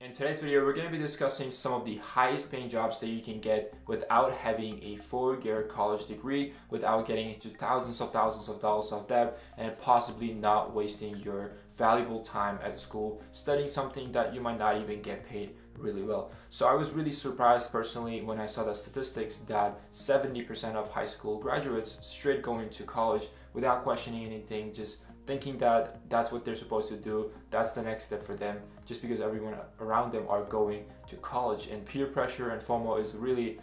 In today's video, we're going to be discussing some of the highest paying jobs that you can get without having a four-year college degree, without getting into thousands of dollars of debt, and possibly not wasting your valuable time at school studying something that you might not even get paid really well. So I was really surprised personally when I saw the statistics that 70% of high school graduates straight go into college without questioning anything, just thinking that that's what they're supposed to do, that's the next step for them, just because everyone around them are going to college. And peer pressure and FOMO is really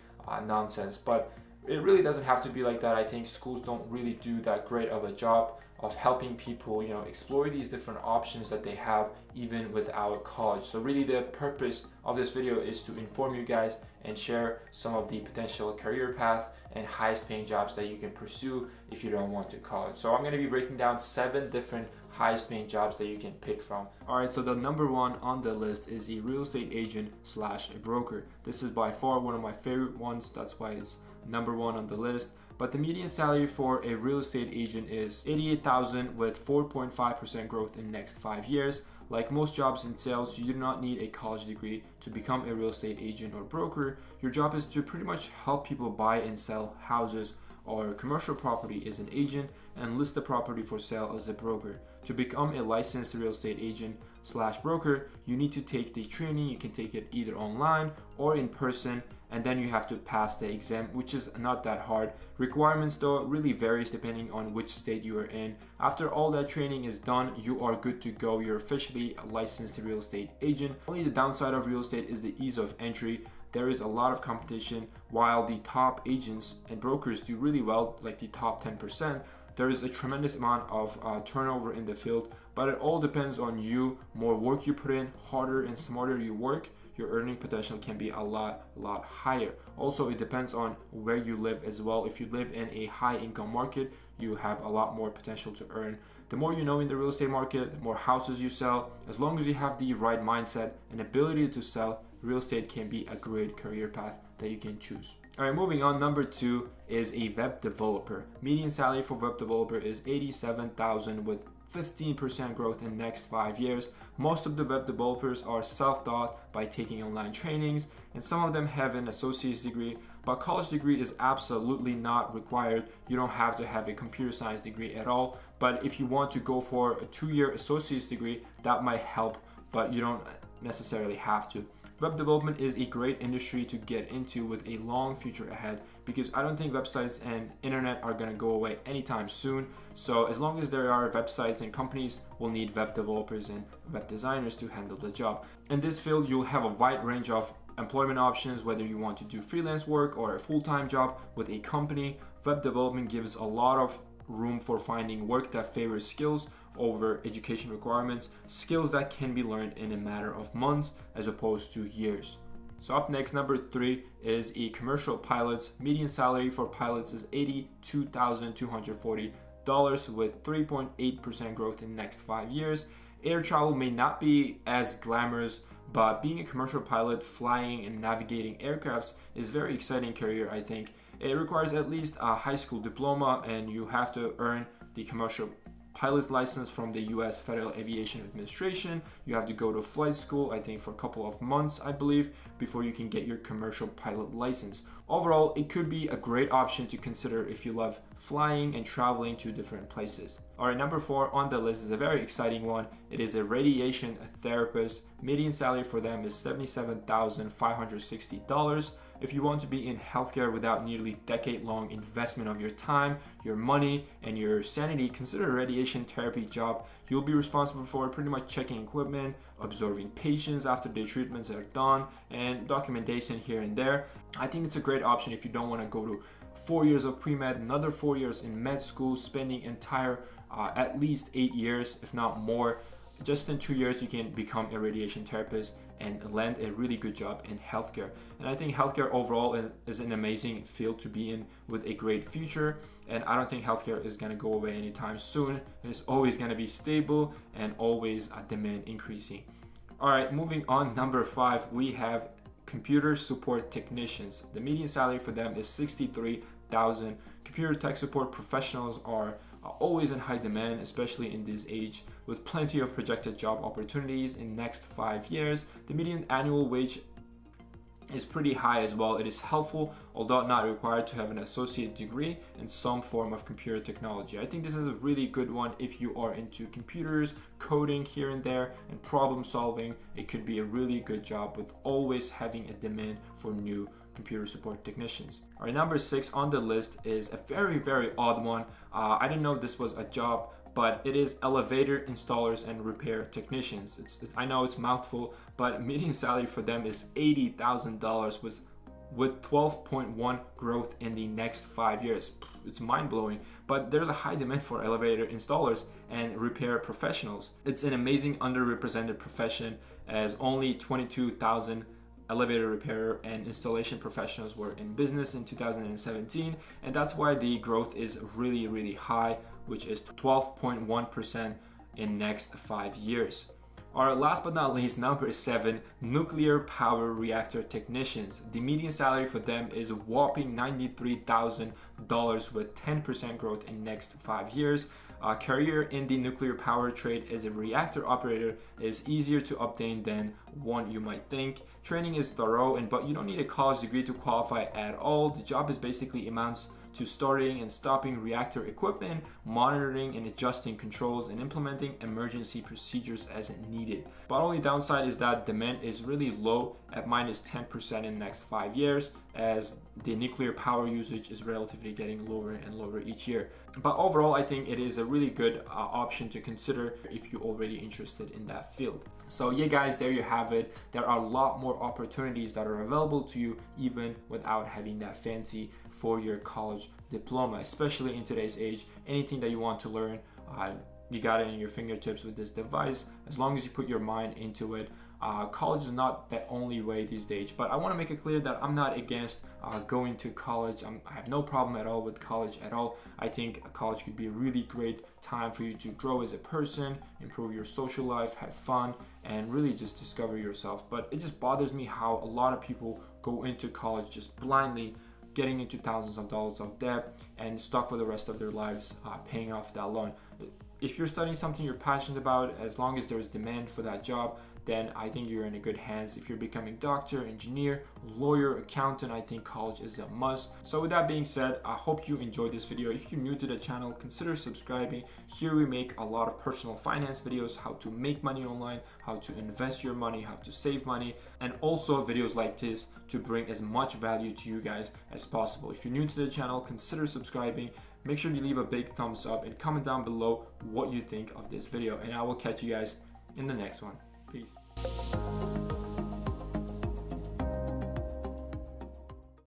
nonsense, but it really doesn't have to be like that. I think schools don't really do that great of a job of helping people, explore these different options that they have even without college. So really the purpose of this video is to inform you guys and share some of the potential career path and highest paying jobs that you can pursue if you don't want to college. So I'm going to be breaking down 7 different highest paying jobs that you can pick from. Alright, so the number 1 on the list is a real estate agent / a broker. This is by far one of my favorite ones, that's why it's number 1 on the list. But the median salary for a real estate agent is $88,000 with 4.5% growth in the next 5 years. Like most jobs in sales, you do not need a college degree to become a real estate agent or broker. Your job is to pretty much help people buy and sell houses or commercial property as an agent and list the property for sale as a broker. To become a licensed real estate agent / broker, you need to take the training. You can take it either online or in person, and then you have to pass the exam, which is not that hard. Requirements though really varies depending on which state you are in. After all that training is done, you are good to go. You're officially a licensed real estate agent. Only the downside of real estate is the ease of entry. There is a lot of competition. While the top agents and brokers do really well, like the top 10%, there is a tremendous amount of turnover in the field, but it all depends on you. More work you put in, harder and smarter you work, your earning potential can be a lot higher. Also, it depends on where you live as well. If you live in a high income market, you have a lot more potential to earn. The more you know in the real estate market, the more houses you sell. As long as you have the right mindset and ability to sell, real estate can be a great career path that you can choose. All right, moving on. Number 2 is a web developer. Median salary for web developer is $87,000 with 15% growth in the next 5 years. Most of the web developers are self-taught by taking online trainings, and some of them have an associate's degree, but college degree is absolutely not required. You don't have to have a computer science degree at all, but if you want to go for a 2-year associate's degree, that might help, but you don't necessarily have to. Web development is a great industry to get into with a long future ahead, because I don't think websites and internet are going to go away anytime soon. So as long as there are websites and companies will need web developers and web designers to handle the job. In this field, you'll have a wide range of employment options, whether you want to do freelance work or a full-time job with a company. Web development gives a lot of room for finding work that favors skills over education requirements, skills that can be learned in a matter of months as opposed to years. So up next, number 3 is a commercial pilot. Median salary for pilots is $82,240 with 3.8% growth in the next 5 years. Air travel may not be as glamorous, but being a commercial pilot, flying and navigating aircrafts is a very exciting career, I think. It requires at least a high school diploma, and you have to earn the commercial pilot's license from the US Federal Aviation Administration. You have to go to flight school, I think for a couple of months, I believe, before you can get your commercial pilot license. Overall, it could be a great option to consider if you love flying and traveling to different places. Alright, number 4 on the list is a very exciting one. It is a radiation therapist. Median salary for them is $77,560. If you want to be in healthcare without nearly decade-long investment of your time, your money, and your sanity, consider a radiation therapy job. You'll be responsible for pretty much checking equipment, observing patients after their treatments are done, and documentation here and there. I think it's a great option if you don't want to go to 4 years of pre-med, another 4 years in med school, spending entire at least 8 years, if not more. Just in 2 years, you can become a radiation therapist and land a really good job in healthcare. And I think healthcare overall is an amazing field to be in with a great future. And I don't think healthcare is going to go away anytime soon. It's always going to be stable and always demand increasing. All right, moving on. Number 5, we have computer support technicians. The median salary for them is $63,000. Computer tech support professionals are are always in high demand, especially in this age, with plenty of projected job opportunities in next 5 years. The median annual wage is pretty high as well. It is helpful, although not required, to have an associate degree in some form of computer technology. I think this is a really good one if you are into computers, coding here and there, and problem solving. It could be a really good job with always having a demand for new computer support technicians. All right, number 6 on the list is a very odd one. I didn't know this was a job, but it is elevator installers and repair technicians. I know it's a mouthful, but median salary for them is $80,000 with 12.1 growth in the next 5 years. It's mind-blowing, but there's a high demand for elevator installers and repair professionals. It's an amazing underrepresented profession, as only 22,000 elevator repair and installation professionals were in business in 2017, and that's why the growth is really high, which is 12.1% in next 5 years. Our last but not least, number 7, nuclear power reactor technicians. The median salary for them is a whopping $93,000 with 10% growth in next 5 years. Career in the nuclear power trade as a reactor operator is easier to obtain than one you might think. Training is thorough, but you don't need a college degree to qualify at all. The job is basically amounts to starting and stopping reactor equipment, monitoring and adjusting controls, and implementing emergency procedures as needed. But only downside is that demand is really low at -10% in the next 5 years, as the nuclear power usage is relatively getting lower and lower each year. But overall, I think it is a really good option to consider if you're already interested in that field. So yeah guys, there you have it. There are a lot more opportunities that are available to you even without having that fancy 4-year college diploma, especially in today's age. Anything that you want to learn, you got it in your fingertips with this device, as long as you put your mind into it. College is not the only way these days, but I want to make it clear that I'm not against going to college. I have no problem at all with college at all. I think college could be a really great time for you to grow as a person, improve your social life, have fun, and really just discover yourself. But it just bothers me how a lot of people go into college just blindly, getting into thousands of dollars of debt and stuck for the rest of their lives paying off that loan. If you're studying something you're passionate about, as long as there's demand for that job, then I think you're in a good hands. If you're becoming doctor, engineer, lawyer, accountant, I think college is a must. So with that being said, I hope you enjoyed this video. If you're new to the channel, consider subscribing. Here we make a lot of personal finance videos, how to make money online, how to invest your money, how to save money, and also videos like this to bring as much value to you guys as possible. If you're new to the channel, consider subscribing. Make sure you leave a big thumbs up and comment down below what you think of this video, and I will catch you guys in the next one. Peace.